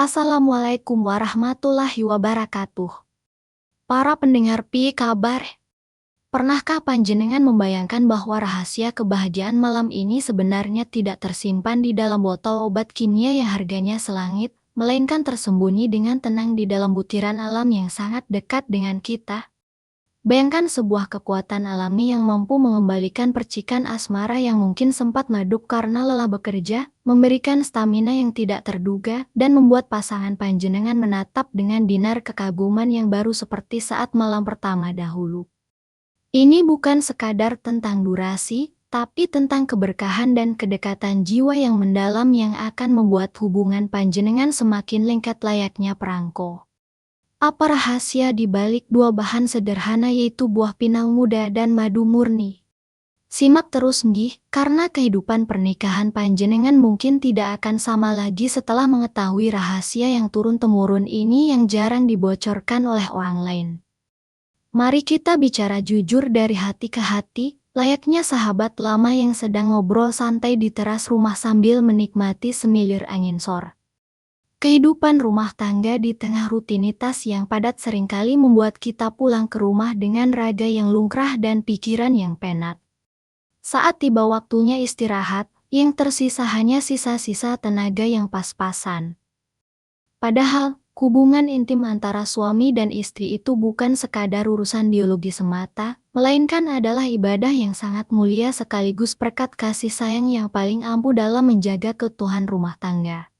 Assalamualaikum warahmatullahi wabarakatuh. Para pendengar pi kabar, pernahkah panjenengan membayangkan bahwa rahasia kebahagiaan malam ini sebenarnya tidak tersimpan di dalam botol obat kimia yang harganya selangit, melainkan tersembunyi dengan tenang di dalam butiran alam yang sangat dekat dengan kita? Bayangkan sebuah kekuatan alami yang mampu mengembalikan percikan asmara yang mungkin sempat meredup karena lelah bekerja, memberikan stamina yang tidak terduga, dan membuat pasangan panjenengan menatap dengan binar kekaguman yang baru seperti saat malam pertama dahulu. Ini bukan sekadar tentang durasi, tapi tentang keberkahan dan kedekatan jiwa yang mendalam yang akan membuat hubungan panjenengan semakin lengket layaknya perangko. Apa rahasia di balik dua bahan sederhana yaitu buah pinang muda dan madu murni? Simak terus nggih, karena kehidupan pernikahan panjenengan mungkin tidak akan sama lagi setelah mengetahui rahasia yang turun-temurun ini yang jarang dibocorkan oleh orang lain. Mari kita bicara jujur dari hati ke hati, layaknya sahabat lama yang sedang ngobrol santai di teras rumah sambil menikmati semilir angin sore. Kehidupan rumah tangga di tengah rutinitas yang padat seringkali membuat kita pulang ke rumah dengan raga yang lungkrah dan pikiran yang penat. Saat tiba waktunya istirahat, yang tersisa hanya sisa-sisa tenaga yang pas-pasan. Padahal, hubungan intim antara suami dan istri itu bukan sekadar urusan biologi semata, melainkan adalah ibadah yang sangat mulia sekaligus berkat kasih sayang yang paling ampuh dalam menjaga keutuhan rumah tangga.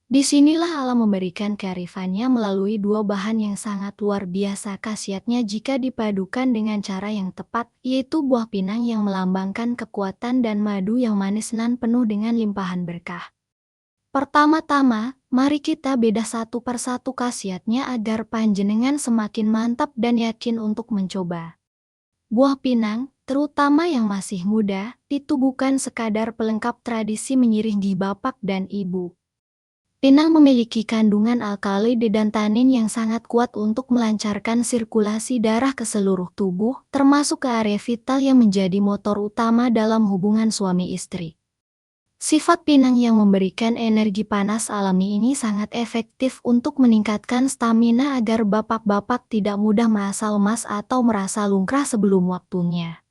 Disinilah Allah memberikan kearifannya melalui dua bahan yang sangat luar biasa khasiatnya jika dipadukan dengan cara yang tepat, yaitu buah pinang yang melambangkan kekuatan dan madu yang manis nan penuh dengan limpahan berkah. Pertama-tama, mari kita bedah satu persatu khasiatnya agar panjenengan semakin mantap dan yakin untuk mencoba. Buah pinang, terutama yang masih muda, itu bukan sekadar pelengkap tradisi menyiring di bapak dan ibu. Pinang memiliki kandungan alkaloid dan tanin yang sangat kuat untuk melancarkan sirkulasi darah ke seluruh tubuh, termasuk ke area vital yang menjadi motor utama dalam hubungan suami istri. Sifat pinang yang memberikan energi panas alami ini sangat efektif untuk meningkatkan stamina agar bapak-bapak tidak mudah merasa lemas atau merasa lungkrah sebelum waktunya.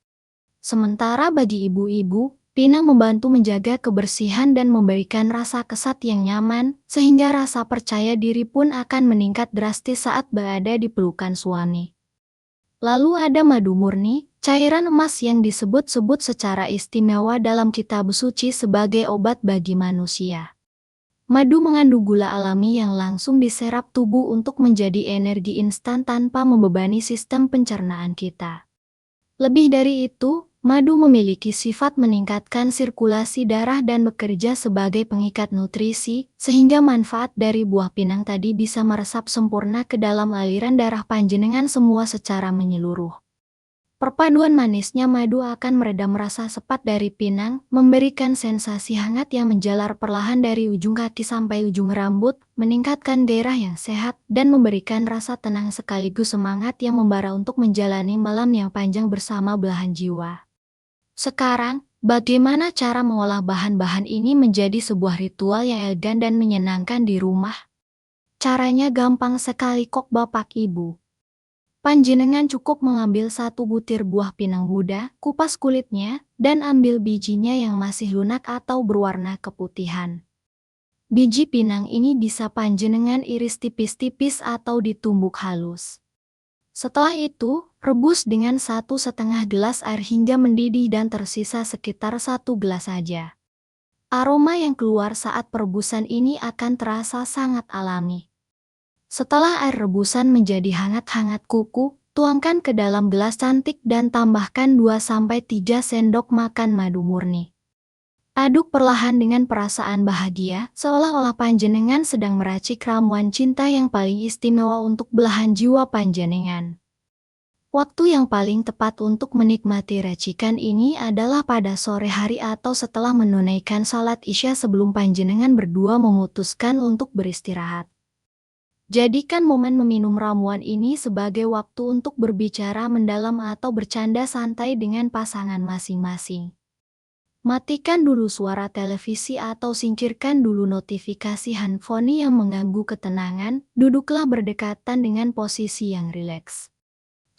Sementara bagi ibu-ibu, pinang membantu menjaga kebersihan dan memberikan rasa kesat yang nyaman, sehingga rasa percaya diri pun akan meningkat drastis saat berada di pelukan suami. Lalu ada madu murni, cairan emas yang disebut-sebut secara istimewa dalam kitab suci sebagai obat bagi manusia. Madu mengandung gula alami yang langsung diserap tubuh untuk menjadi energi instan tanpa membebani sistem pencernaan kita. Lebih dari itu, madu memiliki sifat meningkatkan sirkulasi darah dan bekerja sebagai pengikat nutrisi, sehingga manfaat dari buah pinang tadi bisa meresap sempurna ke dalam aliran darah panjenengan semua secara menyeluruh. Perpaduan manisnya madu akan meredam rasa sepat dari pinang, memberikan sensasi hangat yang menjalar perlahan dari ujung kaki sampai ujung rambut, meningkatkan gairah yang sehat, dan memberikan rasa tenang sekaligus semangat yang membara untuk menjalani malam yang panjang bersama belahan jiwa. Sekarang, bagaimana cara mengolah bahan-bahan ini menjadi sebuah ritual yang elegan dan menyenangkan di rumah? Caranya gampang sekali kok Bapak Ibu. Panjenengan cukup mengambil satu butir buah pinang muda, kupas kulitnya, dan ambil bijinya yang masih lunak atau berwarna keputihan. Biji pinang ini bisa panjenengan iris tipis-tipis atau ditumbuk halus. Setelah itu, rebus dengan 1,5 gelas air hingga mendidih dan tersisa sekitar 1 gelas saja. Aroma yang keluar saat perebusan ini akan terasa sangat alami. Setelah air rebusan menjadi hangat-hangat kuku, tuangkan ke dalam gelas cantik dan tambahkan 2-3 sendok makan madu murni. Aduk perlahan dengan perasaan bahagia, seolah-olah panjenengan sedang meracik ramuan cinta yang paling istimewa untuk belahan jiwa panjenengan. Waktu yang paling tepat untuk menikmati racikan ini adalah pada sore hari atau setelah menunaikan salat Isya sebelum panjenengan berdua memutuskan untuk beristirahat. Jadikan momen meminum ramuan ini sebagai waktu untuk berbicara mendalam atau bercanda santai dengan pasangan masing-masing. Matikan dulu suara televisi atau singkirkan dulu notifikasi handphone yang mengganggu ketenangan, duduklah berdekatan dengan posisi yang rileks.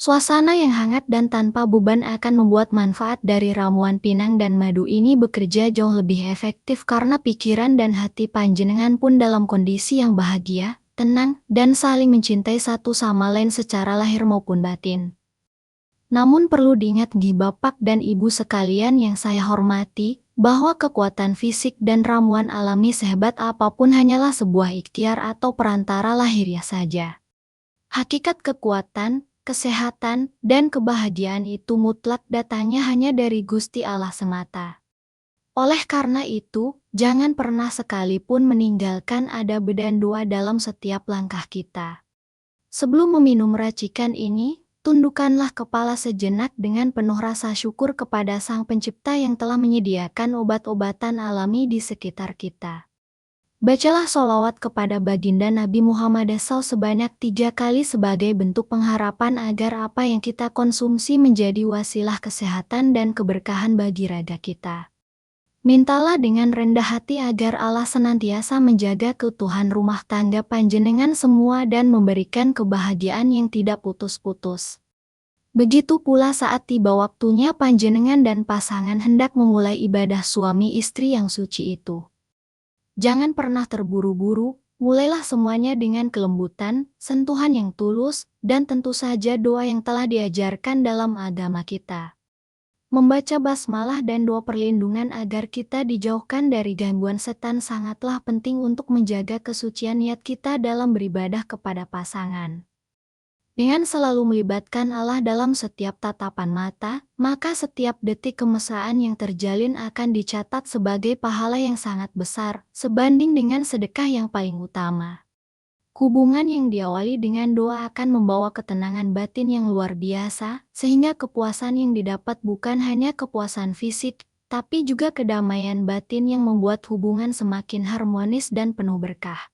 Suasana yang hangat dan tanpa beban akan membuat manfaat dari ramuan pinang dan madu ini bekerja jauh lebih efektif karena pikiran dan hati panjenengan pun dalam kondisi yang bahagia, tenang, dan saling mencintai satu sama lain secara lahir maupun batin. Namun perlu diingat Bapak dan Ibu sekalian yang saya hormati, bahwa kekuatan fisik dan ramuan alami sehebat apapun hanyalah sebuah ikhtiar atau perantara lahiriah saja. Hakikat kekuatan, kesehatan, dan kebahagiaan itu mutlak datangnya hanya dari Gusti Allah semata. Oleh karena itu, jangan pernah sekalipun meninggalkan adab dan doa dalam setiap langkah kita. Sebelum meminum racikan ini, tundukkanlah kepala sejenak dengan penuh rasa syukur kepada Sang Pencipta yang telah menyediakan obat-obatan alami di sekitar kita. Bacalah sholawat kepada baginda Nabi Muhammad SAW sebanyak 3 kali sebagai bentuk pengharapan agar apa yang kita konsumsi menjadi wasilah kesehatan dan keberkahan bagi raga kita. Mintalah dengan rendah hati agar Allah senantiasa menjaga keutuhan rumah tangga panjenengan semua dan memberikan kebahagiaan yang tidak putus-putus. Begitu pula saat tiba waktunya panjenengan dan pasangan hendak memulai ibadah suami istri yang suci itu. Jangan pernah terburu-buru, mulailah semuanya dengan kelembutan, sentuhan yang tulus, dan tentu saja doa yang telah diajarkan dalam agama kita. Membaca basmalah dan doa perlindungan agar kita dijauhkan dari gangguan setan sangatlah penting untuk menjaga kesucian niat kita dalam beribadah kepada pasangan. Dengan selalu melibatkan Allah dalam setiap tatapan mata, maka setiap detik kemesraan yang terjalin akan dicatat sebagai pahala yang sangat besar, sebanding dengan sedekah yang paling utama. Hubungan yang diawali dengan doa akan membawa ketenangan batin yang luar biasa, sehingga kepuasan yang didapat bukan hanya kepuasan fisik, tapi juga kedamaian batin yang membuat hubungan semakin harmonis dan penuh berkah.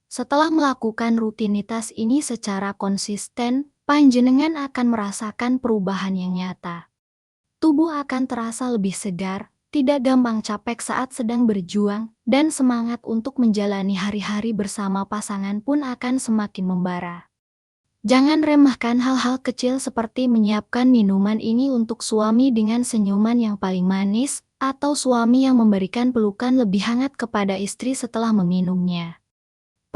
Setelah melakukan rutinitas ini secara konsisten, panjenengan akan merasakan perubahan yang nyata. Tubuh akan terasa lebih segar, tidak gampang capek saat sedang berjuang, dan semangat untuk menjalani hari-hari bersama pasangan pun akan semakin membara. Jangan remehkan hal-hal kecil seperti menyiapkan minuman ini untuk suami dengan senyuman yang paling manis, atau suami yang memberikan pelukan lebih hangat kepada istri setelah meminumnya.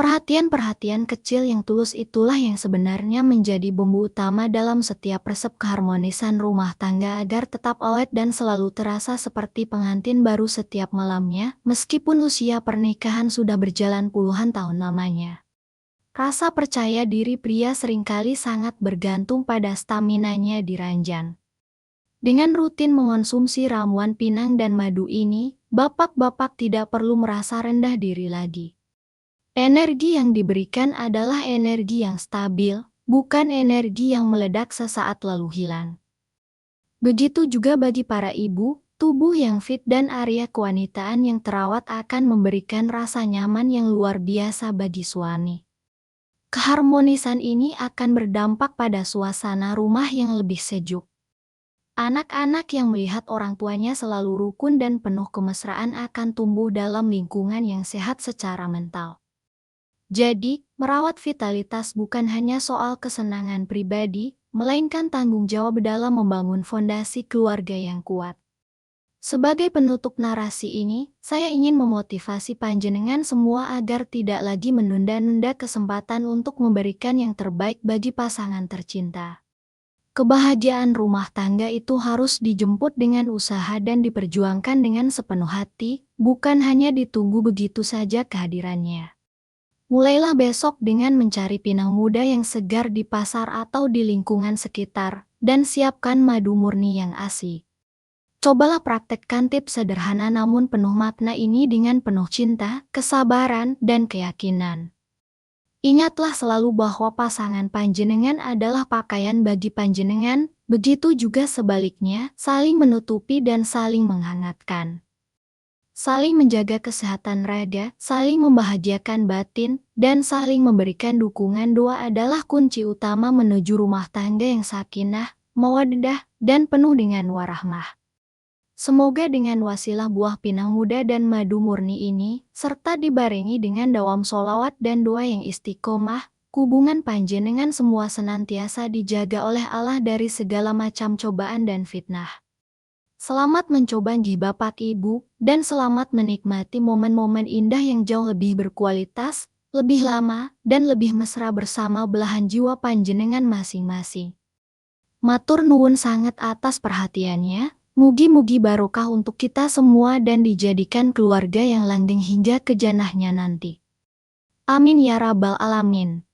Perhatian-perhatian kecil yang tulus itulah yang sebenarnya menjadi bumbu utama dalam setiap resep keharmonisan rumah tangga agar tetap awet dan selalu terasa seperti pengantin baru setiap malamnya, meskipun usia pernikahan sudah berjalan puluhan tahun lamanya. Rasa percaya diri pria seringkali sangat bergantung pada staminanya di ranjang. Dengan rutin mengonsumsi ramuan pinang dan madu ini, bapak-bapak tidak perlu merasa rendah diri lagi. Energi yang diberikan adalah energi yang stabil, bukan energi yang meledak sesaat lalu hilang. Begitu juga bagi para ibu, tubuh yang fit dan area kewanitaan yang terawat akan memberikan rasa nyaman yang luar biasa bagi suami. Keharmonisan ini akan berdampak pada suasana rumah yang lebih sejuk. Anak-anak yang melihat orang tuanya selalu rukun dan penuh kemesraan akan tumbuh dalam lingkungan yang sehat secara mental. Jadi, merawat vitalitas bukan hanya soal kesenangan pribadi, melainkan tanggung jawab dalam membangun fondasi keluarga yang kuat. Sebagai penutup narasi ini, saya ingin memotivasi panjenengan semua agar tidak lagi menunda-nunda kesempatan untuk memberikan yang terbaik bagi pasangan tercinta. Kebahagiaan rumah tangga itu harus dijemput dengan usaha dan diperjuangkan dengan sepenuh hati, bukan hanya ditunggu begitu saja kehadirannya. Mulailah besok dengan mencari pinang muda yang segar di pasar atau di lingkungan sekitar, dan siapkan madu murni yang asli. Cobalah praktekkan tips sederhana namun penuh makna ini dengan penuh cinta, kesabaran, dan keyakinan. Ingatlah selalu bahwa pasangan panjenengan adalah pakaian bagi panjenengan, begitu juga sebaliknya, saling menutupi dan saling menghangatkan. Saling menjaga kesehatan raga, saling membahagiakan batin, dan saling memberikan dukungan doa adalah kunci utama menuju rumah tangga yang sakinah, mawaddah, dan penuh dengan warahmah. Semoga dengan wasilah buah pinang muda dan madu murni ini, serta dibarengi dengan dawam solawat dan doa yang istiqomah, hubungan panjenengan semua senantiasa dijaga oleh Allah dari segala macam cobaan dan fitnah. Selamat mencoba nggih Bapak Ibu, dan selamat menikmati momen-momen indah yang jauh lebih berkualitas, lebih lama, dan lebih mesra bersama belahan jiwa panjenengan masing-masing. Matur nuwun sangat atas perhatiannya. Mugi-mugi barokah untuk kita semua dan dijadikan keluarga yang langgeng hingga ke janahnya nanti. Amin ya rabbal alamin.